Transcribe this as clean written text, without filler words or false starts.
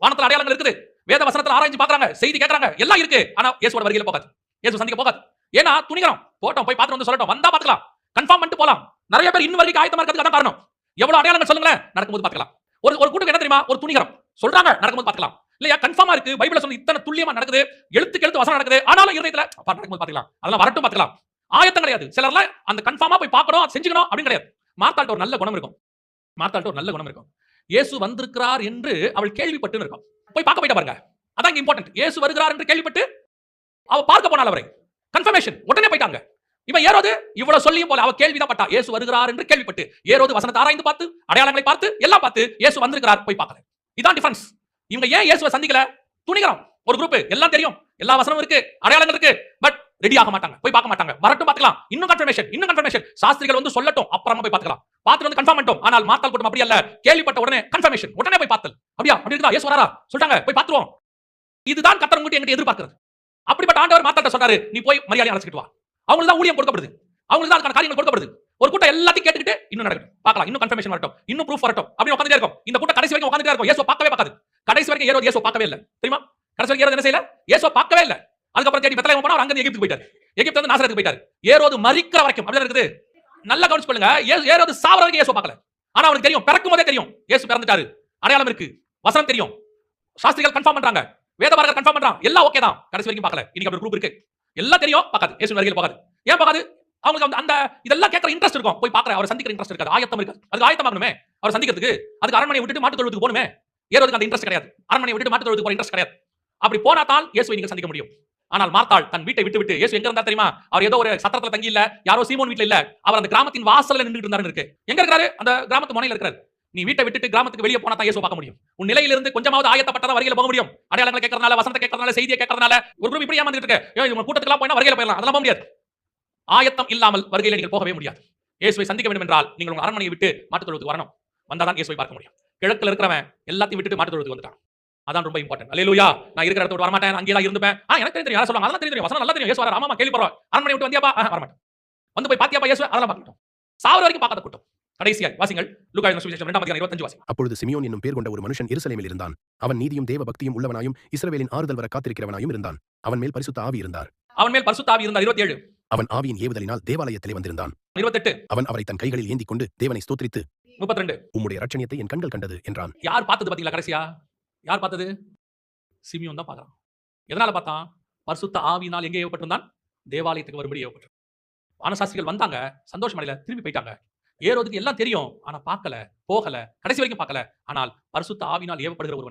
வானத்துல அடையாளங்கள் இருக்குது, வேத வசனத்துல ஆராய்ச்சி பாக்குறாங்க, செய்தி கேட்கறாங்க, எல்லாம் இருக்கு. ஆனா இயேசுவோட வருகையில போகாது, இயேசு சந்திக்க போகாது. ஏன்னா துணிகரம், போட்டோம் போய் பார்த்துட்டு வந்து சொல்லட்டும், வந்தா பாத்துக்கலாம், கன்ஃபார்ம் பண்ணிட்டு போலாம். நிறைய பேர் இன்னும் வரைக்கும் ஆயத்தமா இருக்கிறதுக்கு அதான் காரணம். எவ்வளவு அடையாளங்கள் சொல்லுங்களேன், நடக்கும்போது பார்க்கலாம். ஒரு கூட்டம் என்ன தெரியுமா, ஒரு துணிகரம் சொல்றாங்க, நடக்கும்போது பார்க்கலாம். இல்லையா, கன்ஃபார்மா இருக்கு, பைபிள்ல சொன்ன இத்தனை துல்லியமா நடக்குது, எழுத்துக்கு எழுத்து வசனம் நடக்குது, ஆனாலும் இருதயத்துல நடக்கும்போது பார்க்கலாம், அதெல்லாம் வரட்டும் பார்க்கலாம். ஆயத்தம் கிடையாது. சிலர்ல அந்த கன்ஃபார்மா போய் பார்க்கணும், செஞ்சுக்கணும் அப்படின்னு கிடையாது. மார்த்தாள்ட்ட ஒரு நல்ல குணம் இருக்கும். மார்த்தாள்ட்ட ஒரு நல்ல குணம் இருக்கும். இயேசு வந்திருக்கிறார் என்று அவள் கேள்விப்பட்டு இருக்கும். போய் பார்க்க போயிட்டா பாருங்க. அதான் இங்க இம்பார்ட்டன்ட். இயேசு வருகிறார் என்று கேள்விப்பட்டு அவ பார்க்க போனாள் அவரை. கன்ஃபர்மேஷன் உடனே போயிட்டாங்க. இவன் ஏரோது இவ்வளவு சொல்லியும் போல அவ கேள்விதான் பட்டா. இயேசு வருகிறார் என்று கேள்விப்பட்டு ஏரோது வசனத்தை ஆராய்ந்து பார்த்து அடையாளங்களை பார்த்து எல்லாம் பார்த்து இயேசு வந்திருக்கிறார் போய் பார்க்கல. இதான் டிஃபரன்ஸ். இவங்க ஏன் இயேசுவை சந்திக்கல? துணிகரம். ஒரு குரூப் எல்லாம் தெரியும், எல்லா வசனமும் இருக்கு, அடையாளங்கள் இருக்கு, பட் ரெடி ஆக மாட்டாங்க, போய் பார்க்க மாட்டாங்க. வரட்டும் பார்க்கலாம், இன்னும் கன்ஃபர்மேஷன் சாஸ்திரிகள் வந்து சொல்லட்டும், அப்புறமா போய் பார்க்கலாம், பார்த்துட்டு வந்து கன்ஃபார்ம் பண்ணிட்டோம். ஆனால் மார்த்தாள் கூட்டம் அப்படி அல்ல, கேள்விப்பட்ட உடனே கன்ஃபர்மேஷன், உடனே போய் பார்த்தல். அப்படியா, அப்படி இருக்கா, இயேசு வராரா சொல்றாங்க, போய் பார்த்துருவோம். இதுதான் கர்த்தர் உங்ககிட்ட என்கிட்ட எதிர்பார்க்கிறது. அப்படிப்பட்ட ஆண்டவர் மார்த்தாள்ட்ட சொல்றாரு, நீ போய் மரியாதை அழைச்சிட்டு வா. அவங்களுக்கு தான் ஊழியம் கொடுக்கப்படுது, அவங்களுக்கு தான் அதுக்கான காரியங்கள் கொடுக்கப்படுது. ஒரு கூட்டம் எல்லாத்தையும் கேட்டுக்கிட்டு இன்னும் நடக்கட்டும், பார்க்கலாம், இன்னும் கன்ஃபர்மேஷன் வரட்டும், இன்னும் ப்ரூஃப் வரட்டும் அப்படி உட்கார்ந்துட்டே இருக்கும். இந்த கூட்டம் கடைசி வரைக்கும் உட்கார்ந்துட்டே இருக்கும். இயேசு பார்க்கவே பார்க்காது. கடைசி வரைக்கும் ஏரோது இயேசு பார்க்கவே இல்ல தெரியுமா? கடைசி வரைக்கும் ஏரோது என்ன செய்யல, இயேசு பார்க்கவே இல்ல. அதுக்கப்புறம் தேடி பெத்லகேம் போனா, அவர் அங்க எகிப்துக்கு போயிட்டாரு, எகிப்துல இருந்து நாசரேத்துக்கு போயிட்டாரு. ஏரோது மரிக்கிற வரைக்கும் அப்படிதான் இருக்குது. நல்லா கவனிச்சு கொள்ளுங்க, ஏரோது சாவற வரைக்கும் இயேசு பார்க்கல. ஆனா அவனுக்கு தெரியும், பிறக்கும் போதே தெரியும் இயேசு பிறந்துட்டாரு, அடையாளம் இருக்கு, வசனம் தெரியும், சாஸ்திரிகள் கன்ஃபார்ம் பண்றாங்க, வேதபாரகர் கன்ஃபார்ம் பண்றாங்க, எல்லாம் ஓகே தான். கடைசி வரைக்கும் பார்க்கல. இன்னைக்கு அப்படி குரூப் இருக்கு, எல்லாம் தெரியும், பார்க்காது, இயேசு வருகையில பார்க்காது. ஏன் பார்க்காது? அவங்களுக்கு அந்த இதெல்லாம் கேட்கற இன்ட்ரெஸ்ட் இருக்கும், போய் பார்க்கற அவரை சந்திக்கிற இன்ட்ரெஸ்ட் இருக்காது, ஆயத்தம் இருக்காது. அதுக்கு ஆயத்தமாகணுமே அவர் சந்திக்கிறதுக்கு. அதுக்கு அரண்மனையை விட்டுட்டு மாட்டு தொழுவத்துக்கு போகணுமே. ஏரோதுக்கு அந்த இன்ட்ரெஸ்ட் கிடையாது, அரண்மனையை விட்டு மாட்டு தொழுவத்துக்கு போற இன்ட்ரெஸ்ட் கிடையாது. அப்படி போனா தான் இயேசுவை நீங்க சந்திக்க முடியும். ஆனால் மார்த்தாள் தன் வீட்டை விட்டு இயேசு எங்க இருந்தா தெரியுமா? அவர் ஏதோ ஒரு சத்திரத்துல தங்கி இல்ல, யாரோ சீமோன் வீட்ல இல்ல, அவர் அந்த கிராமத்தின் வாசல்ல நின்னுட்டு இருந்தாருன்னு இருக்கு. எங்க இருக்காரு? அந்த கிராமத்து முனையில இருக்காரு. நீ வீட்டை விட்டுட்டு கிராமத்துக்கு வெளியே போனா தான் இயேசு பார்க்க முடியும். உன் நிலையிலிருந்து கொஞ்சமாவது ஆயத்தப்பட்டா வருகையில போக முடியும். அடையாளங்களை கேட்கறதுனால, வசனத்தை கேட்கறதுனால, செய்தியை கேட்கறதுனால ஒரு குரூப் இப்படி ஏமாந்துட்டு இருக்கு. இவங்க கூட்டத்துக்குலாம் போனா வருகையில போயிடலாம், அதெல்லாம் போக முடியாது. ஆயத்தம் இல்லாமல் வருகையில நீங்கள் போகவே முடியாது. இயேசுவை சந்திக்க வேண்டும் என்றால் நீங்கள் உங்க அரண்மனையை விட்டு மாட்டு தொழுவத்துக்கு வரணும். வந்தாதான் இயேசுவை பார்க்க முடியும். கிழக்குல இருக்கிறவன் எல்லாத்தையும் விட்டுட்டு மாட்டு தொழுவத்துக்கு வந்துட்டான். அதான் ரொம்ப இம்பார்ட்டன்ட். அல்லேலூயா. நான் இருக்கிற இடத்துல வர மாட்டேன், அங்கேயே தான் இருந்துப்பேன். எனக்கு தெரியும், யார சொல்றாங்க, அதெல்லாம் தெரியும், வசனம் நல்லா தெரியும். இயேசு வரார், ஆமாமா கேள்விப்படுறோம். அரண்மனை விட்டு வந்தியாப்பா? வர மாட்டேன். வந்து போய் பாத்தியாப்பா இயேசு? அதெல்லாம் பார்க்கட்டும். சாவர வரைக்கும் பார்க்காத கூட்டம். கடைசியாக வாசிங்கள், லூக்கா எழுதின சுவிசேஷம் 2:25 வாசிங்க. அப்பொழுது சிமியோன் என்னும் பேர் கொண்ட ஒரு மனுஷன் எருசலேமில் இருந்தான். அவன் நீதியும் தேவ பக்தியும் உள்ளவனாயும் இஸ்ரவேலின் ஆறுதல் வர காத்திருக்கிறவனாயும் இருந்தான். அவன் மேல் பரிசுத்த ஆவி இருந்தார். 27. அவன் ஆவியின் ஏவுதலினால் தேவாலயத்திலே வந்திருந்தான். 28. அவன் அவரை தன் கைகளில் ஏந்தி கொண்டு தேவனை ஸ்தோத்திரித்து 32. உம்முடைய இரட்சணியத்தை என் கண்கள் கண்டது என்றான். யார் பார்த்தது பாத்தீங்களா? கடைசியா யார் பார்த்தது? சிமியோன் தான் பார்க்கறான். எதனால பார்த்தான்? பரிசுத்த ஆவியினால் எங்கே ஏவப்பட்டிருந்தான்? தேவாலயத்துக்கு வரும்படி ஏவப்பட்டான். வானசாஸ்திரிகள் வந்தாங்க, சந்தோஷம் அடையல, திரும்பி போயிட்டாங்க. ஏரோதுக்கு எல்லாம் தெரியும், ஆனா பார்க்கல, போகல, கடைசி வரைக்கும் பார்க்கல. ஆனால் பரிசுத்த ஆவியினால் ஏவப்படுகிற ஒருவன்